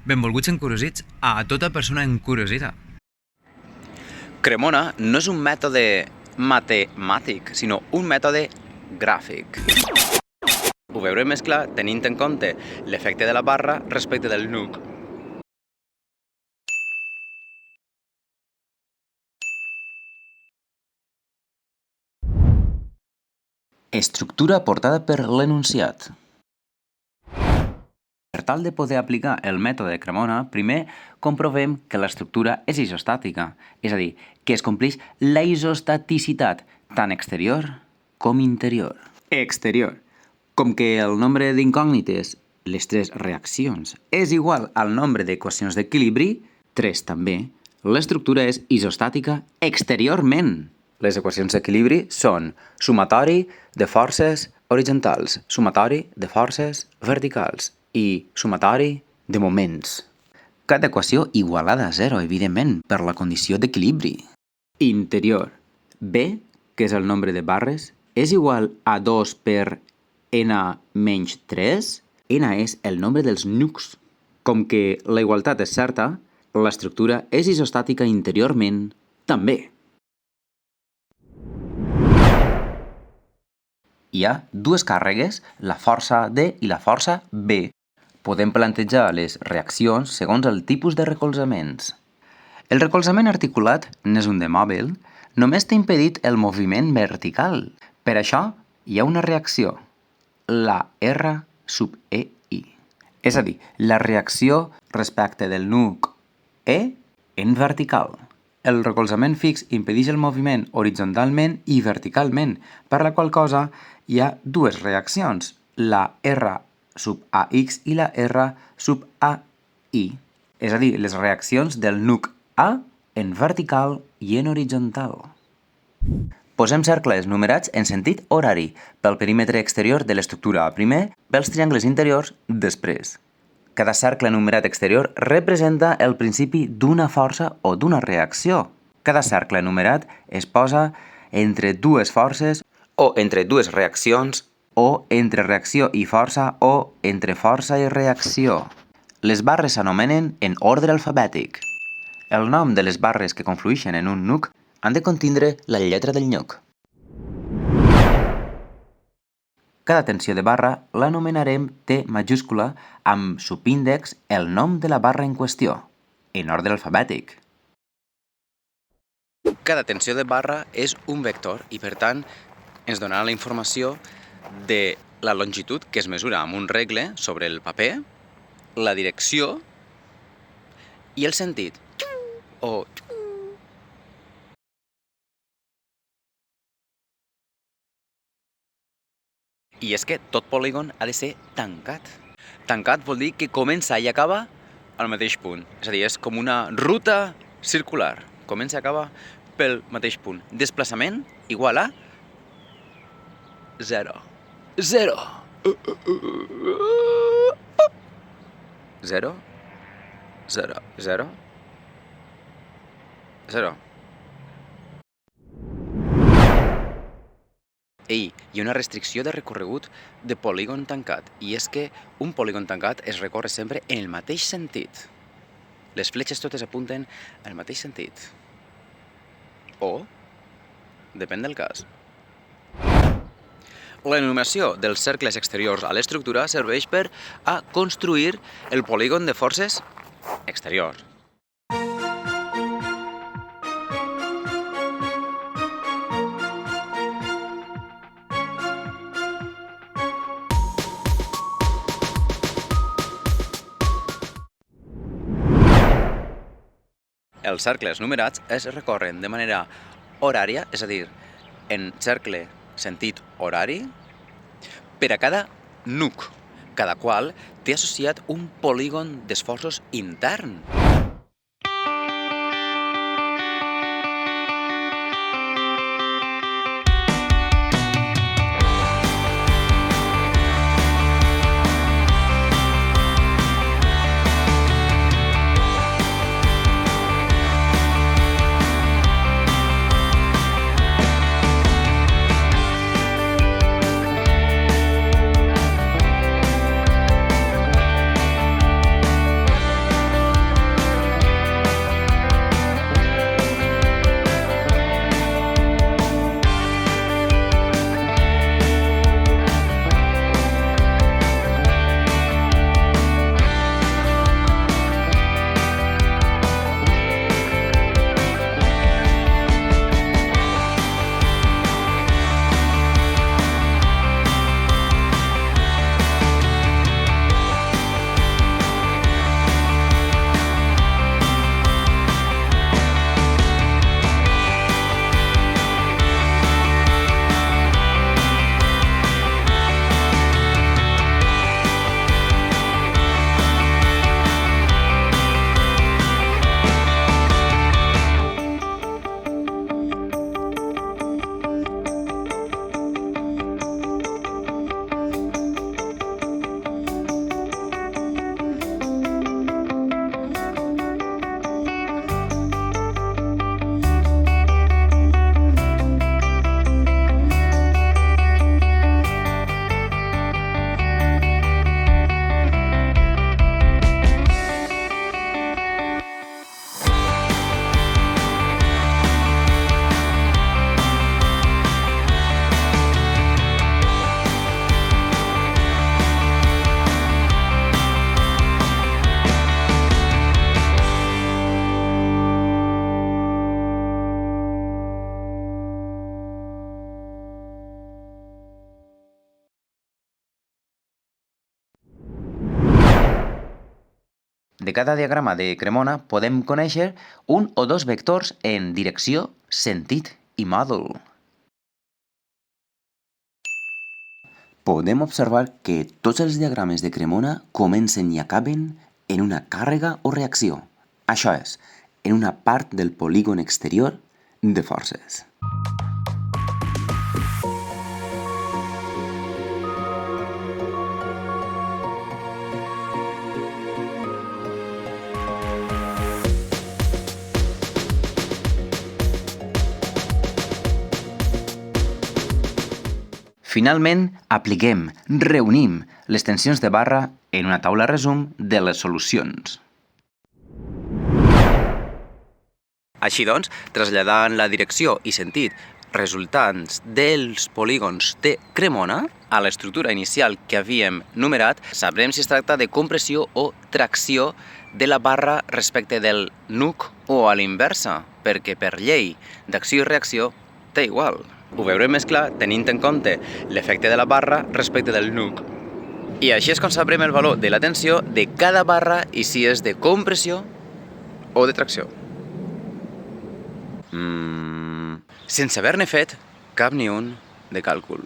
Benvolguts encuriosits a tota persona encuriosida. Cremona no és un mètode matemàtic, sinó un mètode gràfic. Ho veurem més clar tenint en compte l'efecte de la barra respecte del nuc. Estructura aportada per l'enunciat. Per tal de poder aplicar el mètode de Cremona, primer comprovem que l'estructura és isostàtica, és a dir, que es compleix la isostaticitat tant exterior com interior. Exterior. Com que el nombre d'incògnites, les tres reaccions, és igual al nombre d'equacions d'equilibri, 3 també, l'estructura és isostàtica exteriorment. Les equacions d'equilibri són sumatori de forces horitzontals, sumatori de forces verticals i sumatori de moments. Cada equació igualada a 0, evidentment, per la condició d'equilibri. Interior. B, que és el nombre de barres, és igual a 2 per n menys 3. N és el nombre dels nucs. Com que la igualtat és certa, l'estructura és isostàtica interiorment també. Hi ha dues càrregues, la força D i la força B. Podem plantejar les reaccions segons el tipus de recolzaments. El recolzament articulat n'és un de mòbil, només té impedit el moviment vertical. Per això hi ha una reacció, la R sub EI. És a dir, la reacció respecte del nuc E en vertical. El recolzament fix impedeix el moviment horitzontalment i verticalment, per la qual cosa hi ha dues reaccions, la R sub AX i la R sub AI. És a dir, les reaccions del nuc A en vertical i en horitzontal. Posem cercles numerats en sentit horari, pel perímetre exterior de l'estructura primer, pels triangles interiors després. Cada cercle numerat exterior representa el principi d'una força o d'una reacció. Cada cercle numerat es posa entre dues forces o entre dues reaccions o entre reacció i força o entre força i reacció. Les barres s'anomenen en ordre alfabètic. El nom de les barres que conflueixen en un nuc han de contindre la lletra del nuc. Cada tensió de barra l'anomenarem T majúscula amb subíndex el nom de la barra en qüestió, en ordre alfabètic. Cada tensió de barra és un vector i, per tant, ens donarà la informació de la longitud que es mesura amb un regle sobre el paper, la direcció i el sentit. I és que tot polígon ha de ser tancat. Tancat vol dir que comença i acaba al mateix punt. És a dir, és com una ruta circular. Comença i acaba pel mateix punt. Desplaçament igual a 0. 0. 0. 0. 0. 0. Ei, hi ha una restricció de recorregut de polígon tancat, i és que un polígon tancat es recorre sempre en el mateix sentit. Les fletxes totes apunten en el mateix sentit. O, depèn del cas. L'enumeració dels cercles exteriors a l'estructura serveix per a construir el polígon de forces exteriors. Els cercles numerats es recorren de manera horària, és a dir, en cercle sentit horari, per a cada nuc, cada qual té associat un polígon d'esforços intern. De cada diagrama de Cremona podem conèixer un o dos vectors en direcció, sentit i mòdul. Podem observar que tots els diagrames de Cremona comencen i acaben en una càrrega o reacció. Això és, en una part del polígon exterior de forces. Finalment, apliquem, reunim les tensions de barra en una taula resum de les solucions. Així doncs, traslladant la direcció i sentit resultants dels polígons de Cremona a l'estructura inicial que havíem numerat, sabrem si es tracta de compressió o tracció de la barra respecte del nuc o a l'inversa, perquè per llei d'acció i reacció té igual. Ho veurem més clar tenint en compte l'efecte de la barra respecte del nuc. I així és com sabrem el valor de la tensió de cada barra i si és de compressió o de tracció. Sense haver-ne fet cap ni un de càlcul.